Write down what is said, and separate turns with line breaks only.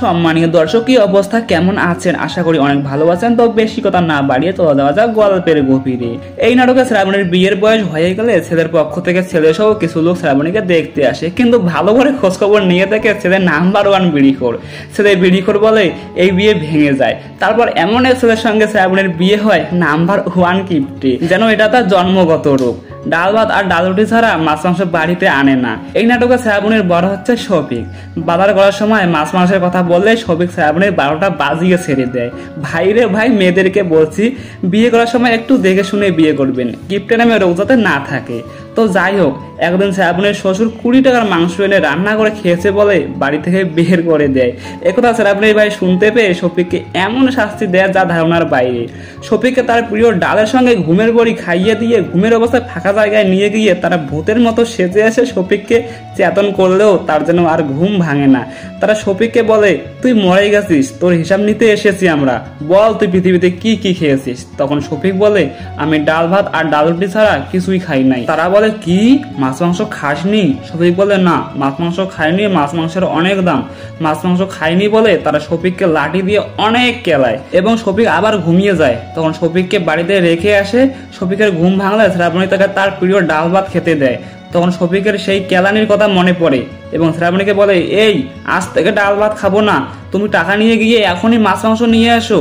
সম্মানীয় দর্শক, কি অবস্থা, কেমন আছেন? আশা করি অনেক ভালো আছেন। তো বেশি কথা না বাড়িয়ে চলে যাওয়া যাক গল্পের গভীরে। এই নাটকে শ্রাবণীর বিয়ের বয়স হয়ে গেলে ছেলের পক্ষ থেকে ছেলে সহ কিছু লোক শ্রাবণীকে দেখতে আসে, কিন্তু ভালো করে খোঁজখবর নিয়ে দেখে ছেলে নাম্বার 1 বিড়িখোর। ছেলে বিড়িখোর বলে এই বিয়ে ভেঙে যায়। তারপর এমন এক ছেলের সঙ্গে শ্রাবণীর বিয়ে হয় নাম্বার 1 কিপ্টে, যেন এটা তার জন্মগত রূপ। ডাল ভাত আর ডাল রুটি ছাড়া মাছ মাংস বাড়িতে আনে না। এই নাটকে শ্রাবণীর বড় হচ্ছে শফিক। বাজার করার সময় মাছ মাংসের কথা বললে শফিক শ্রাবণীর 12টা বাজিয়ে ছেড়ে দেয়। ভাই রে ভাই, মেয়েদেরকে বলছি বিয়ে করার সময় একটু দেখে শুনে বিয়ে করবেন, গিফটের নামে রোগ যাতে না থাকে। তো যাই হোক, একদিন শ্রাবণীর শ্বশুর 20 টাকার মাংস এনে রান্না করে খেয়েছে বলে বাড়ি থেকে বের করে দেয়। একথা শ্রাবণীর ভাই শুনতে পেয়ে শফিককে এমন শাস্তি দেয় যা ধারণার বাইরে। শফিককে তার প্রিয় ডালের সঙ্গে ঘুমের বড়ি খাইয়ে দিয়ে ঘুমের অবস্থায় ফাঁকা জায়গায় নিয়ে গিয়ে তারা ভূতের মতো সেজে এসে শফিককে চেতন করলেও তার যেন আর ঘুম ভাঙে না। তারা শফিককে বলে, তুই মরে গেছিস, তোর হিসাব নিতে এসেছি আমরা, বল তুই পৃথিবীতে কি কি খেয়েছিস। তখন শফিক বলে, আমি ডাল ভাত আর ডাল রুটি ছাড়া কিছুই খাই নাই। তারা বলে, কি মাছ মাংস খাসনি? শফিক বলে, না মাছ মাংস খাইনি, মাছ মাংসের অনেক দাম। মাছ মাংস খাইনি বলে তারা শফিককে লাঠি দিয়ে অনেক কেলায় এবং শফিক আবার ঘুমিয়ে যায়। তখন শফিককে বাড়িতে রেখে আসে। শফিকের ঘুম ভাঙলে শ্রাবণী তাকে তার প্রিয় ডাল ভাত খেতে দেয়। তখন শফিকের সেই কেলানির কথা মনে পড়ে এবং শ্রাবণীকে বলে, এই আজ থেকে ডাল ভাত খাবো না, তুমি টাকা নিয়ে গিয়ে এখনই মাছ মাংস নিয়ে আসো।